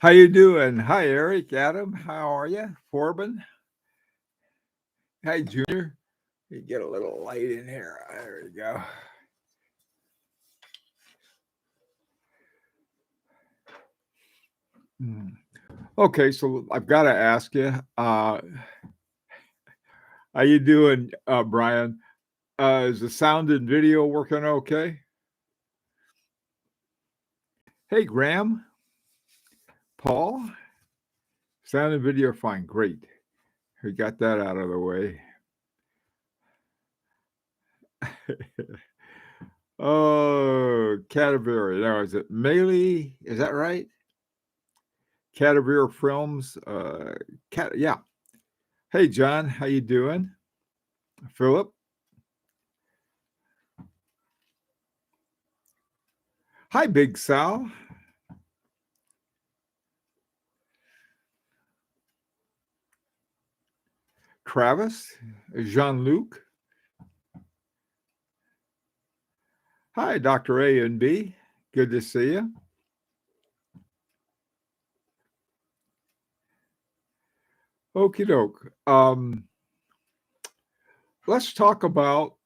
How you doing? Hi, Eric, Adam. How are you? Forbin. Hi, Junior. You get a little light in here. There we go. Hmm. Okay, so I've got to ask you, how you doing, Brian? Is the sound and video working okay? Hey, Graham, Paul, sound and video fine. Great. We got that out of the way. Oh, Canterbury. Now, is it Melee? Is that right? Canterbury Films. Yeah. Hey, John. How you doing? Philip. Hi, Big Sal. Travis. Jean-Luc. Hi, Dr. A and B. Good to see you. Okie doke. Let's talk about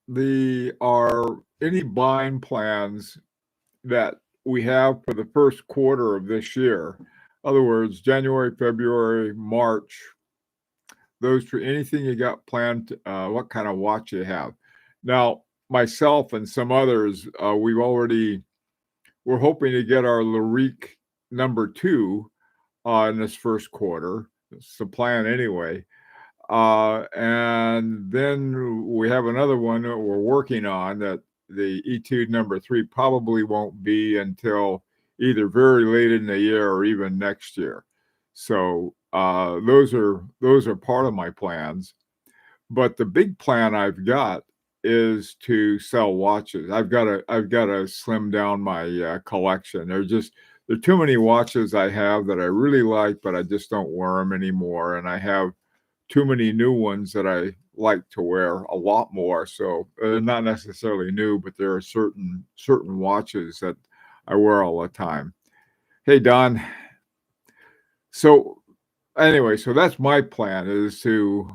our any buying plans that we have for the first quarter of this year. In other words, January, February, March. Those for anything you got planned. What kind of watch you have? Now, myself and some others, we're hoping to get our Larique #2 in this first quarter. It's the plan anyway. And then we have another one that we're working on that the Etude #3 probably won't be until either very late in the year or even next year. So those are part of my plans. But the big plan I've got is to sell watches. I've got to slim down my collection. There are too many watches I have that I really like, but I just don't wear them anymore, and I have too many new ones that I like to wear a lot more. So they're not necessarily new, but there are certain watches that I wear all the time. Hey, Don. So anyway, so that's my plan is to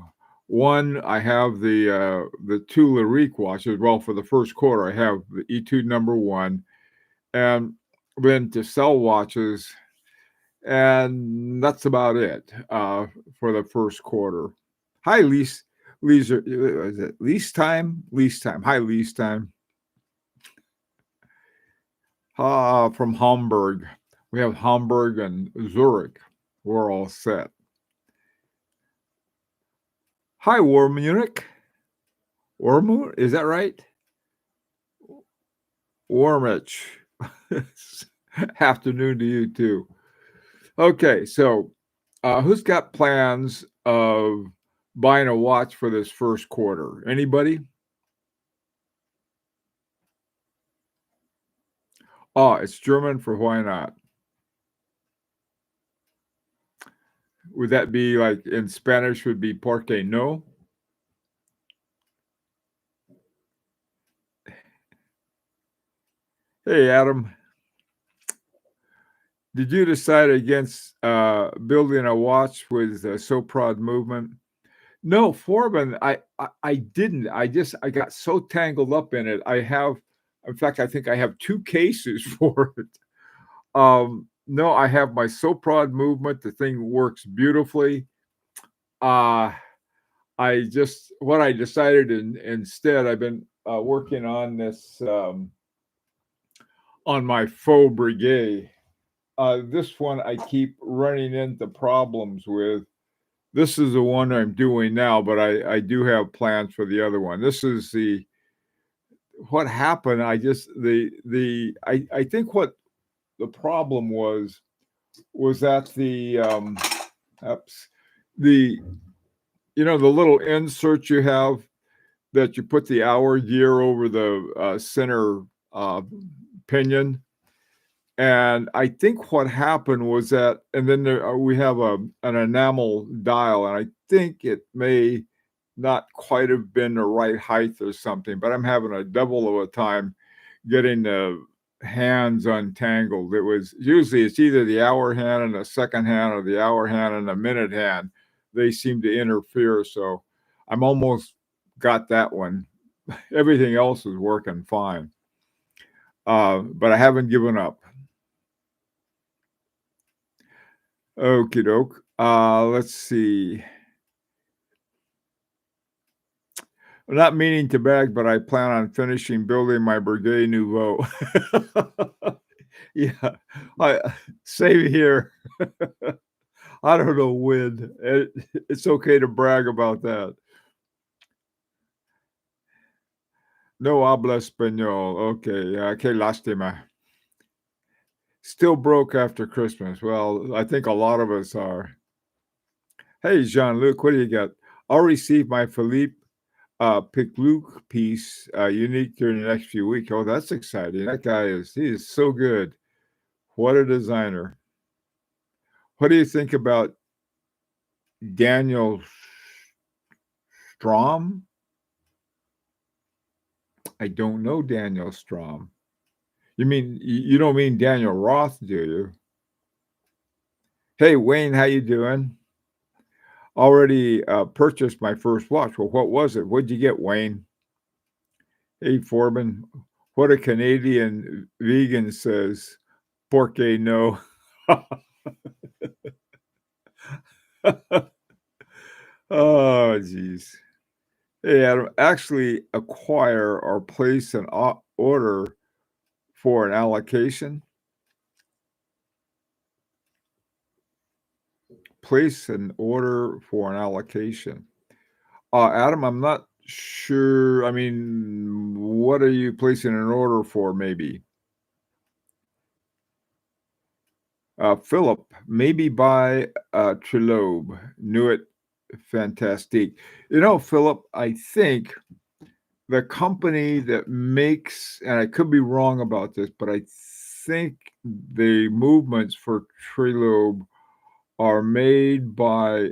I have the two Larique watches. Well, for the first quarter, I have the Etude #1, and then to sell watches, and that's about it for the first quarter. Hi, Lease. Is it Lease Time? Lease Time. Hi, Lease Time. From Hamburg. We have Hamburg and Zurich. We're all set. Hi, War Munich. Warmoon, is that right? Warmich. Afternoon to you too. Okay, so who's got plans of buying a watch for this first quarter? Anybody? Oh, it's German for why not? Would that be like in Spanish would be porque no? Hey, Adam. Did you decide against building a watch with a so proud movement? No, Foreman, I didn't. I got so tangled up in it. In fact, I think I have two cases for it. No, I have my so proud movement. The thing works beautifully. What I decided instead, I've been working on this on my faux brigade. This one I keep running into problems with. This is the one I'm doing now, but I do have plans for the other one. This is what happened. I think what the problem was that the the little insert you have that you put the hour gear over the center pinion. And I think what happened was that, and then we have an enamel dial, and I think it may not quite have been the right height or something, but I'm having a devil of a time getting hands untangled. It was usually it's either the hour hand and the second hand or the hour hand and the minute hand. They seem to interfere. So I'm almost got that one. Everything else is working fine. But I haven't given up. Okie doke. Let's see. I'm not meaning to brag, but I plan on finishing building my Breguet Nouveau. Yeah, same here. I don't know when. It's okay to brag about that. No habla español. Okay, que lástima. Still broke after Christmas. Well, I think a lot of us are. Hey, Jean-Luc, what do you got? I'll receive my Philippe Picluc piece unique during the next few weeks. Oh, that's exciting. That guy he is so good. What a designer. What do you think about Daniel Strom? I don't know Daniel Strom. You don't mean Daniel Roth, do you? Hey, Wayne, how you doing? Already purchased my first watch. Well, what was it? What'd you get, Wayne? Hey, Foreman, what a Canadian vegan says, porque no. Oh, geez. Hey, Adam, actually acquire or place an order for an allocation. Place an order for an allocation. Adam, I'm not sure. I mean, what are you placing an order for, maybe? Philip, maybe buy Trilobe. Knew it. Fantastic. Philip, I think the company that makes, and I could be wrong about this, but I think the movements for Trilobe are made by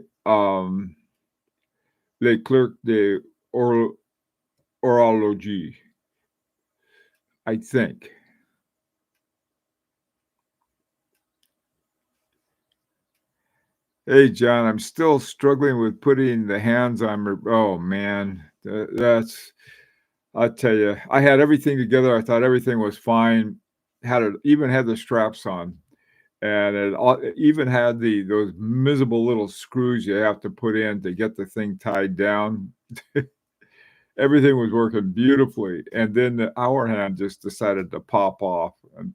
Leclerc de Horologie, I think. Hey, John, I'm still struggling with putting the hands on. Oh, man. That's, I'll tell you, I had everything together. I thought everything was fine. Even had the straps on. And it even had those miserable little screws you have to put in to get the thing tied down. Everything was working beautifully, and then the hour hand just decided to pop off, and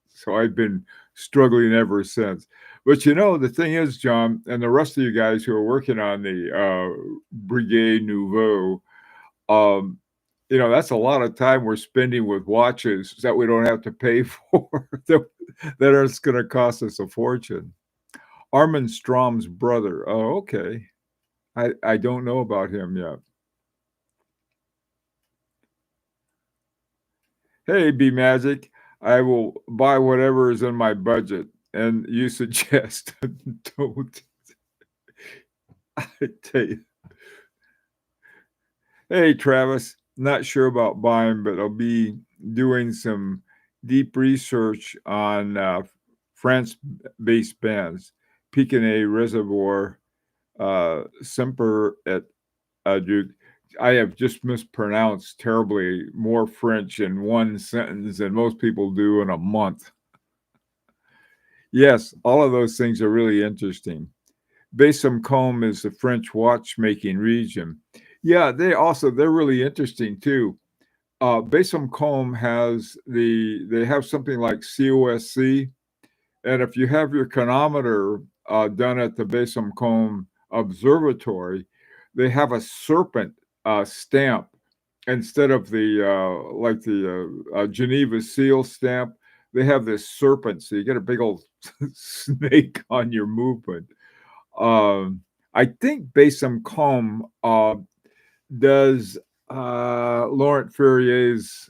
so I've been struggling ever since. But the thing is, John, and the rest of you guys who are working on the Breguet Nouveau, that's a lot of time we're spending with watches that we don't have to pay for that are going to cost us a fortune. Armin Strom's brother. Oh, okay. I don't know about him yet. Hey, B Magic, I will buy whatever is in my budget. And you suggest don't. I tell you. Hey, Travis, not sure about buying, but I'll be doing some deep research on France-based bands. Picanet Reservoir, Semper et Duke. I have just mispronounced terribly more French in one sentence than most people do in a month. Yes, all of those things are really interesting. Baie-Saint-Côme is the French watchmaking region. Yeah, they're really interesting too. Baie-Saint-Côme they have something like COSC, and if you have your chronometer done at the Baie-Saint-Côme Observatory, they have a serpent stamp instead of the Geneva seal stamp. They have this serpent, so you get a big old snake on your movement. I think Baie-Saint-Côme does Laurent Ferrier's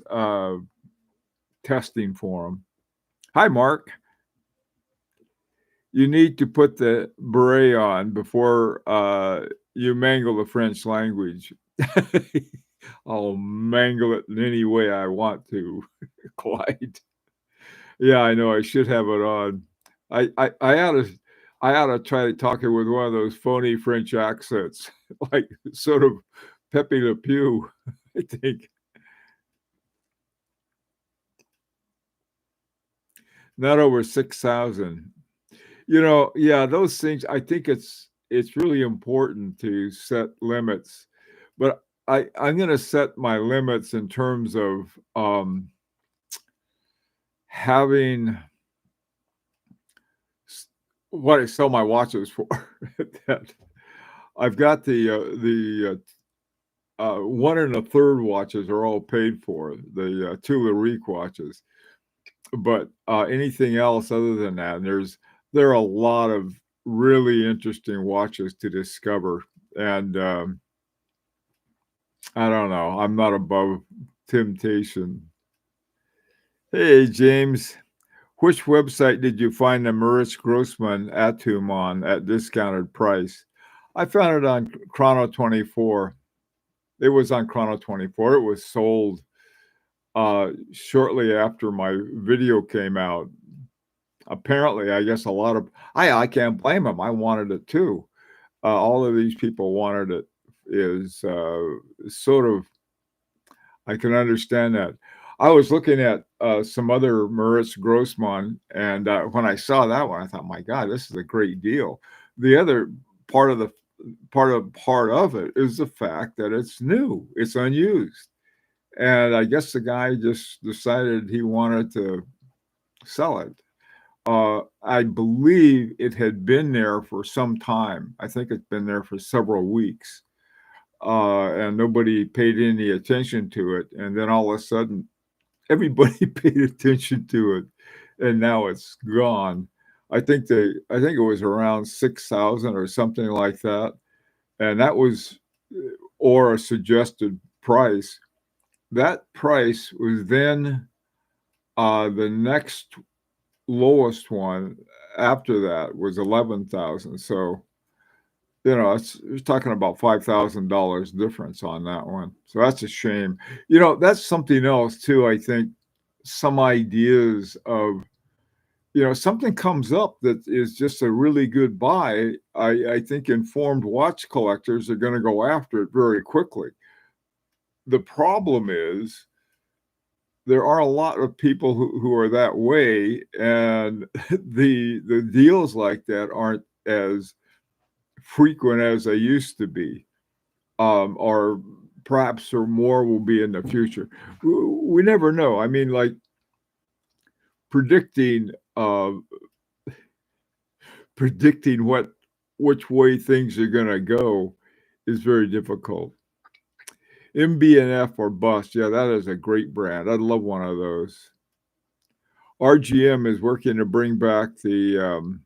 testing for him. Hi, Mark. You need to put the beret on before you mangle the French language. I'll mangle it in any way I want to, Clyde. Yeah, I know. I should have it on. I ought to try talking with one of those phony French accents, like sort of Pepe Le Pew. I think not over 6,000. Yeah, those things. I think it's really important to set limits, but I'm going to set my limits in terms of having what I sell my watches for. That I've got the 1 and a third watches are all paid for, the Tuileries watches. But anything else other than that, and there are a lot of really interesting watches to discover. And I don't know, I'm not above temptation. Hey, James, which website did you find the Moritz Grossman Atom on at discounted price? I found it on Chrono 24. It was on Chrono 24. It was sold shortly after my video came out. Apparently, I guess a lot of I can't blame them. I wanted it too. All of these people wanted it. Is sort of I can understand that. I was looking at some other Moritz Grossman, and when I saw that one, I thought, "My God, this is a great deal." The other part of the part of it is the fact that it's new, it's unused, and I guess the guy just decided he wanted to sell it. I believe it had been there for some time. I think it's been there for several weeks, and nobody paid any attention to it. And then all of a sudden, everybody paid attention to it, and now it's gone. I think it was around 6,000 or something like that, and that was or a suggested price. That price was then the next lowest one after that was 11,000. So, it's talking about $5,000 difference on that one. So that's a shame. That's something else too. I think some ideas of, something comes up that is just a really good buy. I think informed watch collectors are going to go after it very quickly. The problem is there are a lot of people who are that way, and the deals like that aren't as frequent as they used to be, or perhaps or more will be in the future. We never know. I mean, like predicting uh, predicting which way things are going to go is very difficult. MB&F or bust. Yeah, that is a great brand. I'd love one of those. RGM is working to bring back the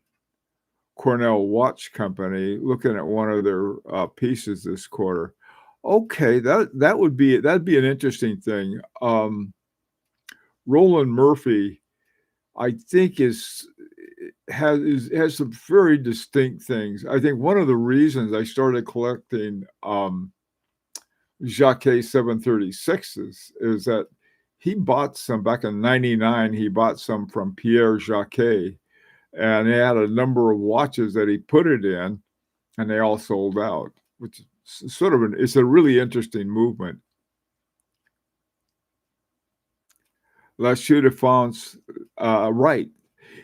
Cornell Watch Company, looking at one of their pieces this quarter. Okay, that'd be an interesting thing. Roland Murphy, I think, has some very distinct things. I think one of the reasons I started collecting Jacquet 736s is that he bought some back in '99. He bought some from Pierre Jacquet, and he had a number of watches that he put it in, and they all sold out, which is it's a really interesting movement. La Chute de France, right.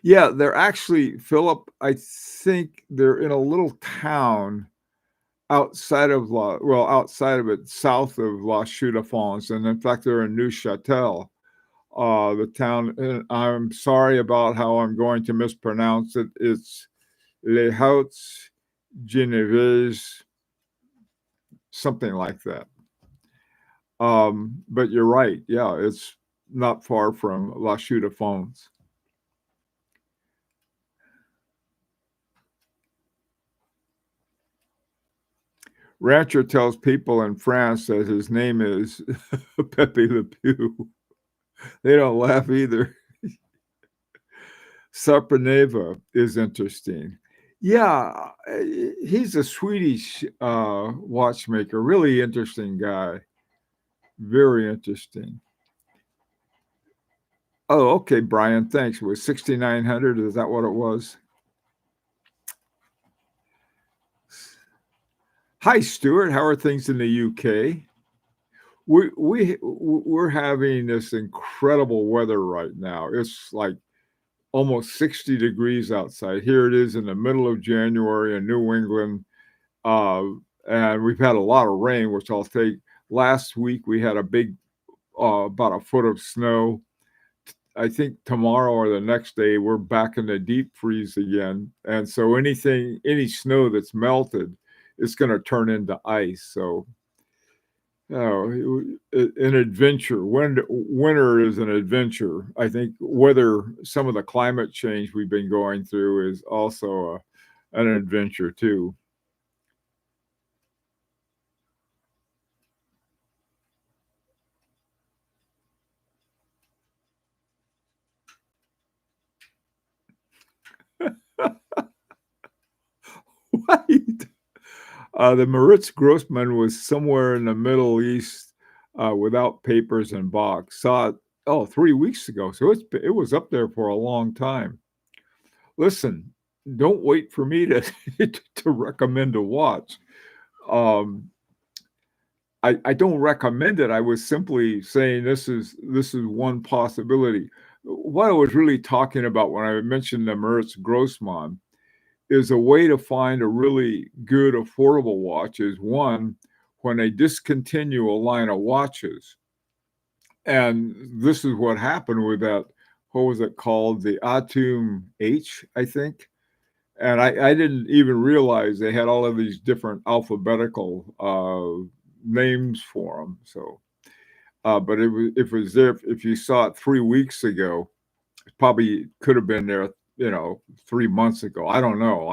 Yeah, they're actually, Philip, I think they're in a little town outside of it, south of La Chute de France, and in fact, they're in Neuchâtel, the town. And I'm sorry about how I'm going to mispronounce it. It's Les Hautes Genevièves, something like that. But you're right. Yeah, it's not far from La Chute de France. Rancher tells people in France that his name is Pepe Le Pew. They don't laugh either. Sarpaneva is interesting. Yeah, he's a Swedish watchmaker. Really interesting guy. Very interesting. Oh, okay, Brian, thanks. It was 6,900. Is that what it was? Hi, Stuart. How are things in the UK? We're having this incredible weather right now. It's like almost 60 degrees outside. Here it is in the middle of January in New England. Uh, and we've had a lot of rain, which I'll take. Last week we had a big, about a foot of snow. I think tomorrow or the next day we're back in the deep freeze again. And so any snow that's melted, it's going to turn into ice. So oh, an adventure. Winter is an adventure. I think whether some of the climate change we've been going through is also an adventure too. Right. The Moritz Grossman was somewhere in the Middle East without papers and box. Saw it 3 weeks ago, so it was up there for a long time. Listen, don't wait for me to to recommend a watch. Um, I don't recommend it. I was simply saying this is one possibility. What I was really talking about when I mentioned the Moritz Grossman is a way to find a really good affordable watch is one when they discontinue a line of watches. And this is what happened with that, what was it called? The Atum H, I think. And I didn't even realize they had all of these different alphabetical names for them. So, but it was there. If you saw it 3 weeks ago, it probably could have been there, 3 months ago. I don't know.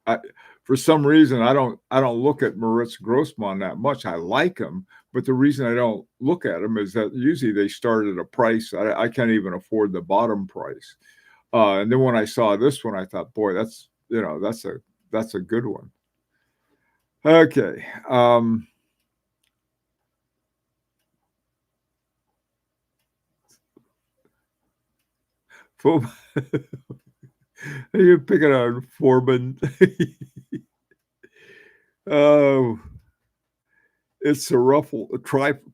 I for some reason I don't look at Moritz Grossman that much. I like them, but the reason I don't look at them is that usually they start at a price I can't even afford the bottom price. And then when I saw this one, I thought, boy, that's a good one. Okay. Fo- You're picking on Foreman. Oh, it's a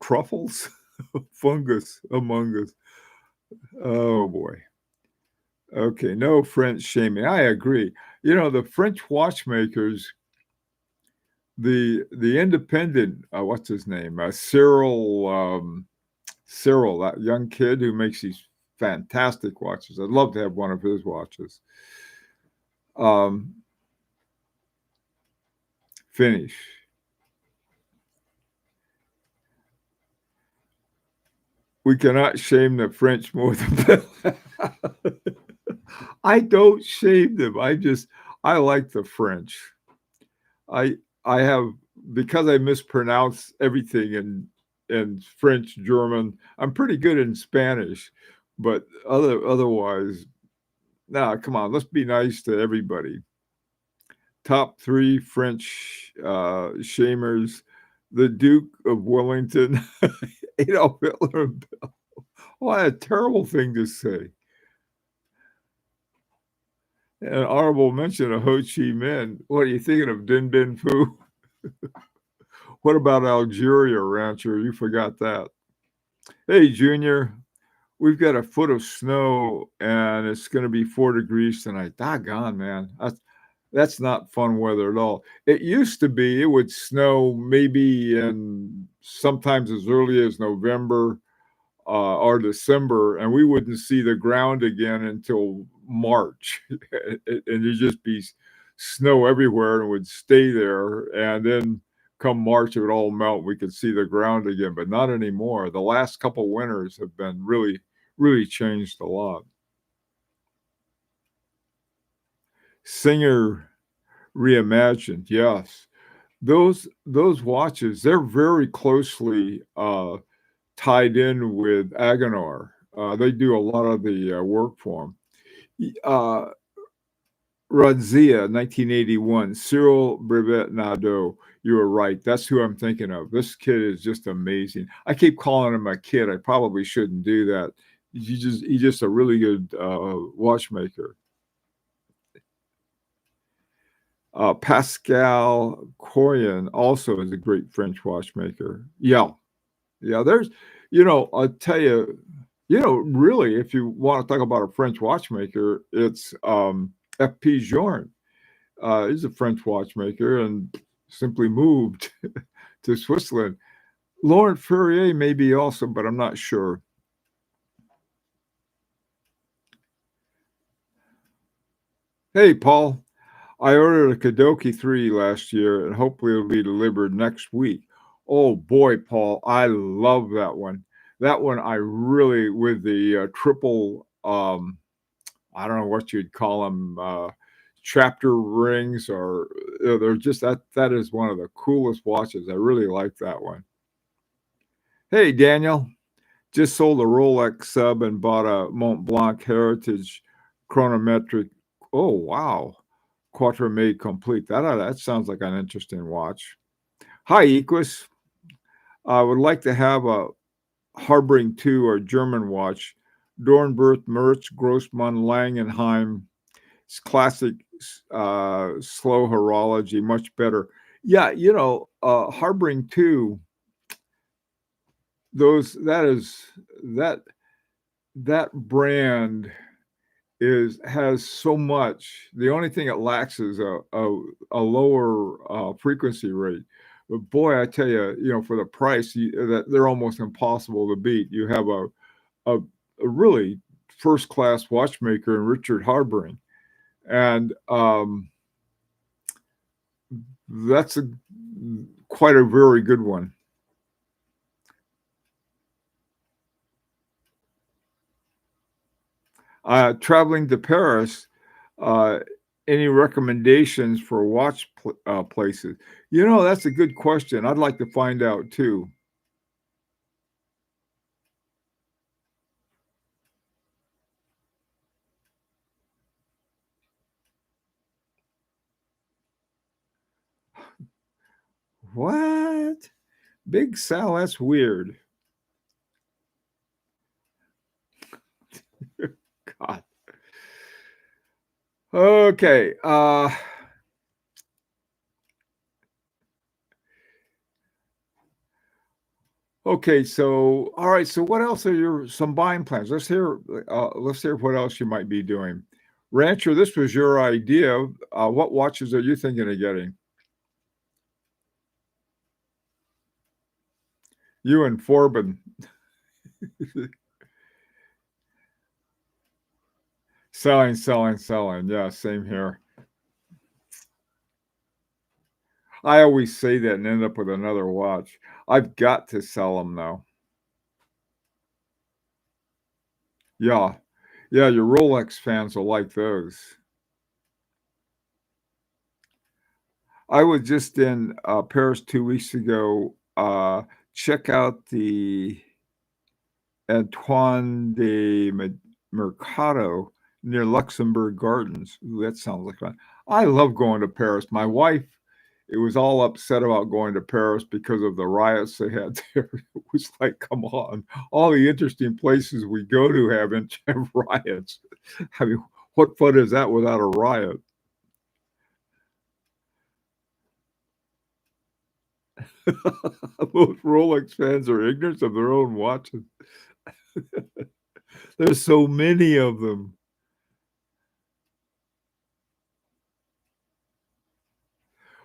truffles, fungus among us. Oh boy. Okay, no French shaming. I agree. The French watchmakers, the independent, what's his name? Cyril, that young kid who makes these fantastic watches. I'd love to have one of his watches. Um, Finish. We cannot shame the French more than I don't shame them. I like the French. I I have because I mispronounce everything in French, German. I'm pretty good in Spanish, but otherwise, nah. Come on, let's be nice to everybody. Top three French shamers: the Duke of Wellington, Adolf Hitler. What a terrible thing to say. An honorable mention of Ho Chi Minh. What are you thinking of Dien Bien Phu? What about Algeria, Rancher? You forgot that. Hey, Junior, we've got a foot of snow and it's going to be 4 degrees tonight. Doggone, man. That's not fun weather at all. It used to be it would snow maybe in sometimes as early as November or December, and we wouldn't see the ground again until March. And it'd just be snow everywhere and would stay there. And then come March, it would all melt. We could see the ground again, but not anymore. The last couple winters have been really, really changed a lot. Singer reimagined, yes. Those watches, they're very closely tied in with Agenor. They do a lot of the work for him. Radzia, 1981, Cyril Brevet Nadeau. You were right. That's who I'm thinking of. This kid is just amazing. I keep calling him a kid. I probably shouldn't do that. he's just a really good watchmaker. Pascal Coyan also is a great French watchmaker. Yeah, yeah. There's, I'll tell you, really, if you want to talk about a French watchmaker, it's F.P. Journe. He's a French watchmaker and simply moved to Switzerland. Laurent Ferrier may be also, but I'm not sure. Hey, Paul. I ordered a Kadoki 3 last year and hopefully it'll be delivered next week. Oh boy, Paul, I love that one. That one I really, with the triple, I don't know what you'd call them, chapter rings, or they're just that is one of the coolest watches. I really like that one. Hey, Daniel, just sold a Rolex sub and bought a Mont Blanc Heritage chronometric. Oh, wow. Quatre Made Complete. That sounds like an interesting watch. Hi, Equus. I would like to have a Harboring 2 or German watch. Dornbirth, Mertz, Grossmann, Langenheim. It's classic slow horology, much better. Yeah, Harboring 2, those that that brand has so much. The only thing it lacks is a lower frequency rate. But boy, I tell you, for the price, that they're almost impossible to beat. You have a really first class watchmaker in Richard Harbring, and that's quite a very good one. Traveling to Paris, any recommendations for watch places? That's a good question. I'd like to find out too. What? Big Sal? That's weird. God. Okay. Okay. So, all right. So, what else are some buying plans? Let's hear. Let's hear what else you might be doing. Rancher, this was your idea. What watches are you thinking of getting? You and Forbin. Selling, selling, selling. Yeah, same here. I always say that and end up with another watch. I've got to sell them though. Yeah. Yeah, your Rolex fans will like those. I was just in Paris 2 weeks ago. Check out the Antoine de Mercado near Luxembourg Gardens. Ooh, that sounds like fun. I love going to Paris. My wife, it was all upset about going to Paris because of the riots they had there. It was like, come on, all the interesting places we go to have riots. I mean, what fun is that without a riot? Most Rolex fans are ignorant of their own watches. There's so many of them.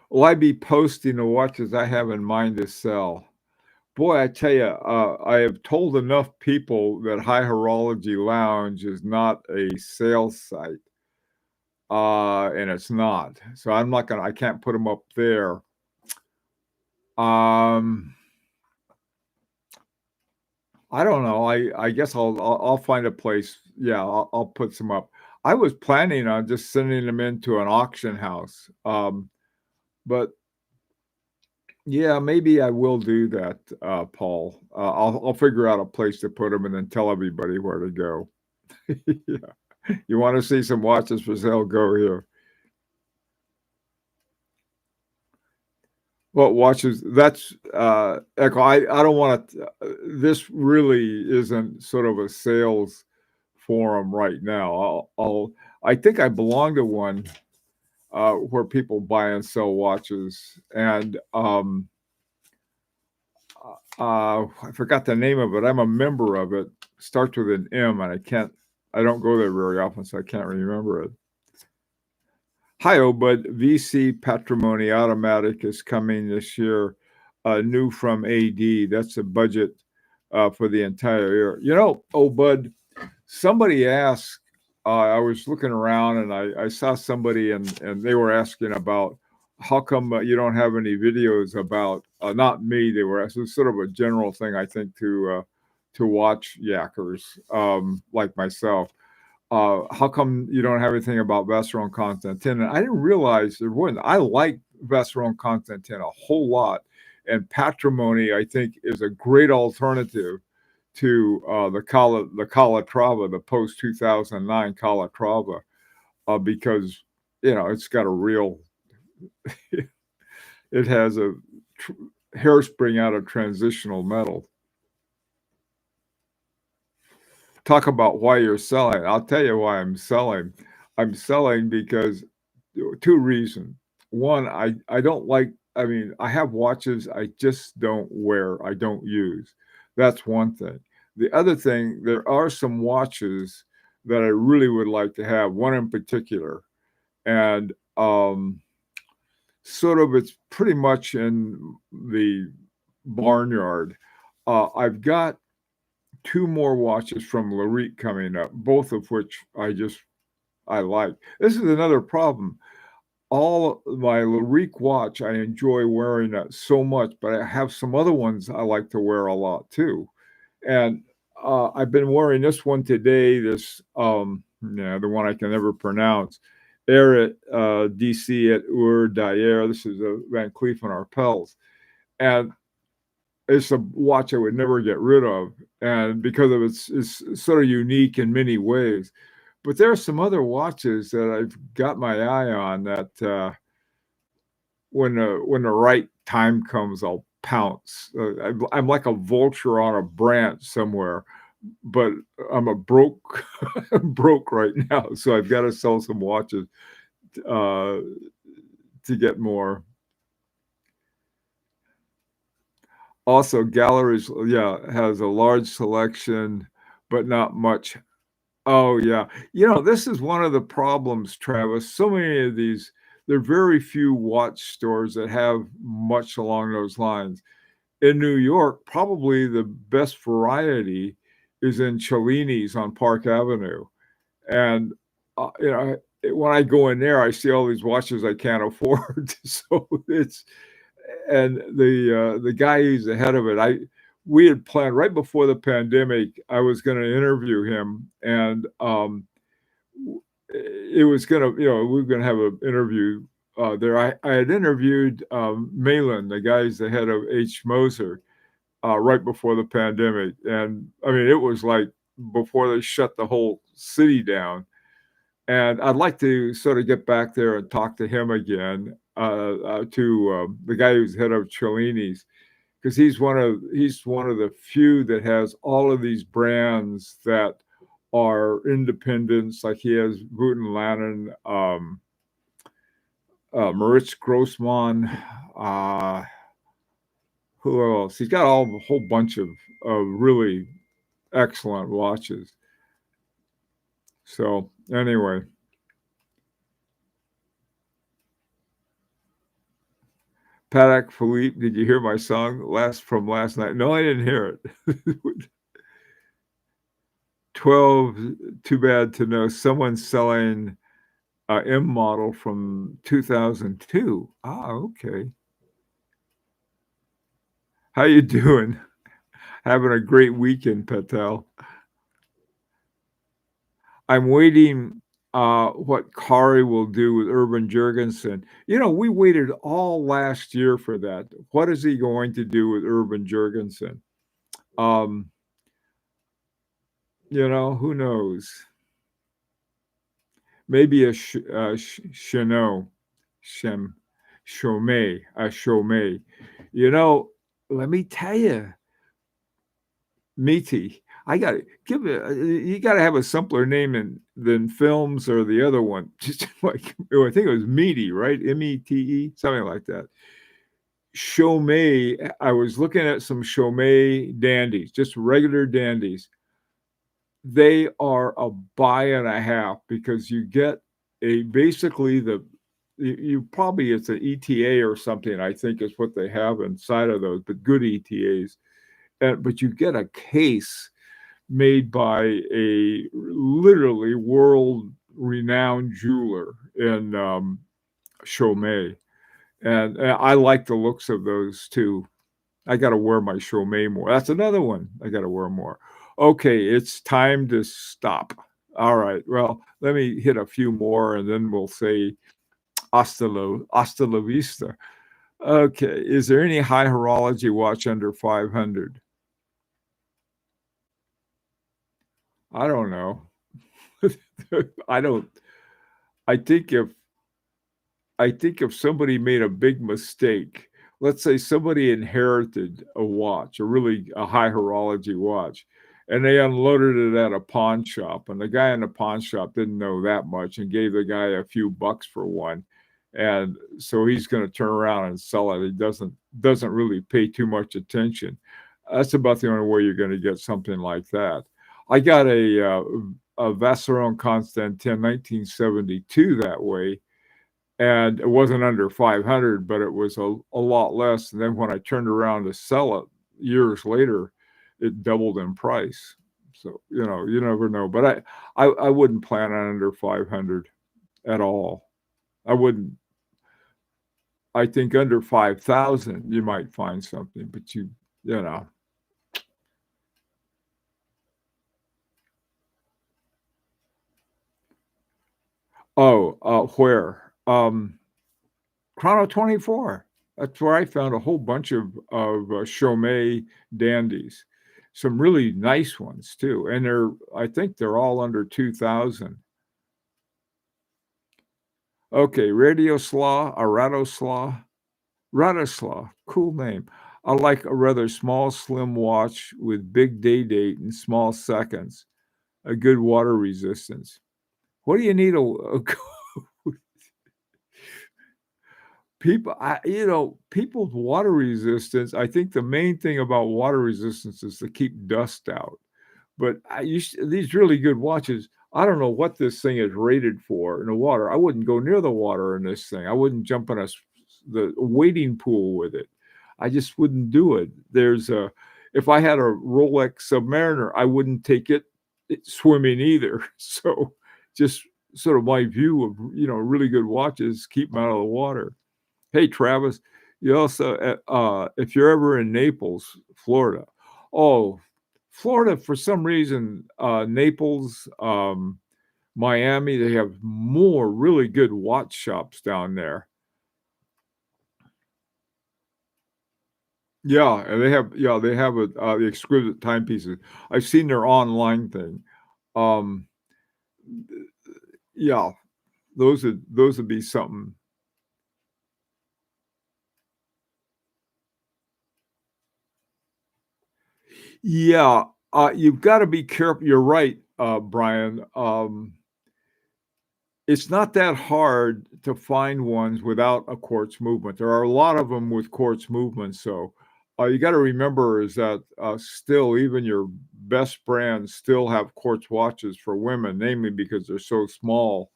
Will I be posting the watches I have in mind to sell? Boy, I tell you, I have told enough people that High Horology Lounge is not a sales site, and it's not. So I'm not gonna. I can't put them up there. Um, I don't know. I guess I'll find a place. Yeah, I'll put some up. I was planning on just sending them into an auction house, but yeah, maybe I will do that, Paul. I'll figure out a place to put them and then tell everybody where to go. Yeah. You want to see some watches for sale? Go here. What watches? That's Echo. I don't want to. This really isn't sort of a sales forum right now. I think I belong to one where people buy and sell watches, and I forgot the name of it. I'm a member of it. Starts with an M, and I don't go there very often, so I can't remember it. Hi, Obud. VC Patrimony Automatic is coming this year, new from AD. That's a budget for the entire year. You know, Obud, somebody asked, I was looking around and I saw somebody and they were asking about how come you don't have any videos about, not me, they were asking, it's sort of a general thing, I think, to watch yackers like myself. How come you don't have anything about Vacheron Constantin? And I didn't realize there wasn't. I like Vacheron Constantin a whole lot. And Patrimony, I think, is a great alternative to the Calatrava, the post 2009 Calatrava, because it's got a real, it has a hairspring out of transitional metal. Talk about why you're selling. I'll tell you why I'm selling. I'm selling because two reasons. One, I don't like. I mean, I have watches I just don't wear. I don't use. That's one thing. The other thing, there are some watches that I really would like to have. One in particular, and sort of it's pretty much in the barnyard. I've got two more watches from Larique coming up, both of which I like. This is another problem. All my Larique watch, I enjoy wearing that so much, but I have some other ones I like to wear a lot too. And I've been wearing this one today, the one I can never pronounce, Air at DC at Ur Dayer. This is a Van Cleef and Arpels. And it's a watch I would never get rid of, and because of it's sort of unique in many ways. But there are some other watches that I've got my eye on that when the right time comes, I'll pounce. I'm like a vulture on a branch somewhere, but I'm a broke broke right now, so I've got to sell some watches to get more. Also, galleries, yeah, has a large selection, but not much. Oh, yeah. This is one of the problems, Travis. So many of these, there are very few watch stores that have much along those lines. In New York, probably the best variety is in Cellini's on Park Avenue. And, when I go in there, I see all these watches I can't afford. So and the guy who's the head of it, we had planned right before the pandemic. I was going to interview him, and it was going to, we were going to have an interview there. I had interviewed Malin, the guy who's the head of H. Moser, right before the pandemic, and I mean, it was like before they shut the whole city down. And I'd like to sort of get back there and talk to him again, to the guy who's head of Cellini's, because he's one of the few that has all of these brands that are independents. Like he has Wooten Lannon, Moritz Grossman, who else? He's got a whole bunch of really excellent watches. So anyway. Paddock Philippe, did you hear my song from last night? No, I didn't hear it. 12, too bad to know someone's selling a M model from 2002. Ah, okay. How you doing? Having a great weekend, Patel. I'm waiting what Kari will do with Urban Jurgensen. We waited all last year for that. What is he going to do with Urban Jurgensen? Who knows? Maybe a Shem. Chaumet, a Chaumet. You know, let me tell you, meaty. I got to give it. You got to have a simpler name than films or the other one. Just like I think it was meaty, right? Mete, something like that. Chaumet. I was looking at some Chaumet dandies, just regular dandies. They are a buy and a half because you get a basically you probably it's an ETA or something. I think is what they have inside of those, but good ETAs. But you get a case made by a literally world renowned jeweler in Chaumet. And I like the looks of those too. I got to wear my Chaumet more. That's another one I got to wear more. Okay, it's time to stop. All right. Well, let me hit a few more and then we'll say hasta la vista. Okay. Is there any high horology watch under 500? I don't know. I don't. I think if I think if somebody made a big mistake, let's say somebody inherited a watch, a high horology watch, and they unloaded it at a pawn shop, and the guy in the pawn shop didn't know that much and gave the guy a few bucks for one. And so he's going to turn around and sell it. He doesn't really pay too much attention. That's about the only way you're going to get something like that. I got a Vacheron Constantin 1972 that way, and it wasn't under 500, but it was a lot less. And then when I turned around to sell it years later, it doubled in price. So you never know. But I wouldn't plan on under 500 at all. I wouldn't. I think under 5,000 you might find something, but you know. Oh, where? Chrono 24. That's where I found a whole bunch of Chaumet dandies, some really nice ones too, and I think they're all under 2,000. Okay, Radio Slaw, a Radoslaw, Radoslaw, cool name. I like a rather small, slim watch with big day date and small seconds, a good water resistance. What do you need a people's water resistance, I think the main thing about water resistance is to keep dust out. But these really good watches, I don't know what this thing is rated for in the water. I wouldn't go near the water in this thing. I wouldn't jump in the wading pool with it. I just wouldn't do it. If I had a Rolex Submariner, I wouldn't take it swimming either. So just sort of my view of, really good watches, keep them out of the water. Hey, Travis, you also, if you're ever in Naples, Florida, oh, Florida, for some reason, Naples, Miami, they have more really good watch shops down there. Yeah, and they have the exquisite timepieces. I've seen their online thing. Um, yeah, those would be something. Yeah, you've got to be careful. You're right, Brian. It's not that hard to find ones without a quartz movement. There are a lot of them with quartz movement. So you got to remember is that still, even your best brands still have quartz watches for women, namely because they're so small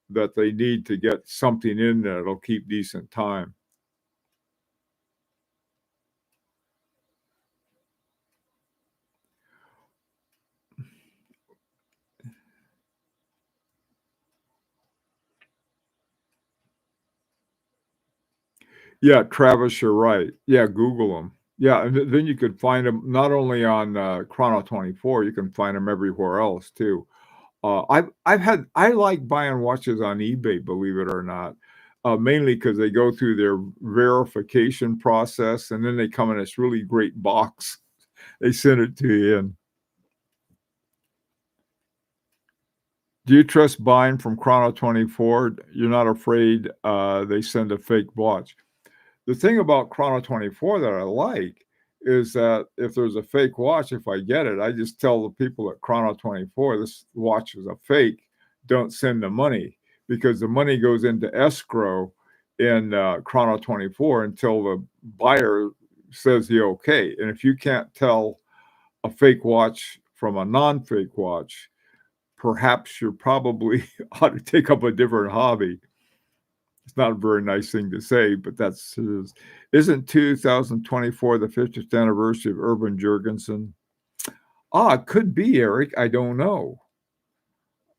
that they need to get something in there that'll keep decent time. Yeah, Travis, you're right. Yeah, Google them. Yeah, and then you could find them not only on Chrono 24, you can find them everywhere else too. I like buying watches on eBay, believe it or not, mainly because they go through their verification process and then they come in this really great box. They send it to you in. Do you trust buying from Chrono 24? You're not afraid they send a fake watch. The thing about Chrono 24 that I like is that if there's a fake watch, if I get it, I just tell the people at Chrono 24 this watch is a fake. Don't send the money, because the money goes into escrow in Chrono 24 until the buyer says the okay. And if you can't tell a fake watch from a non-fake watch, perhaps you're probably ought to take up a different hobby. It's not a very nice thing to say, but that's it is. Isn't 2024 the 50th anniversary of Urban Jurgensen? It could be, Eric. I don't know.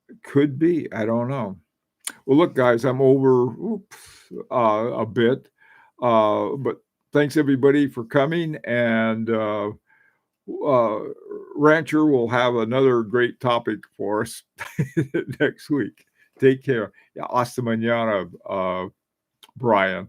It could be. I don't know. Well, look, guys, I'm over a bit, but thanks everybody for coming. And Rancher will have another great topic for us next week. Take care. Yeah, hasta mañana, Brian.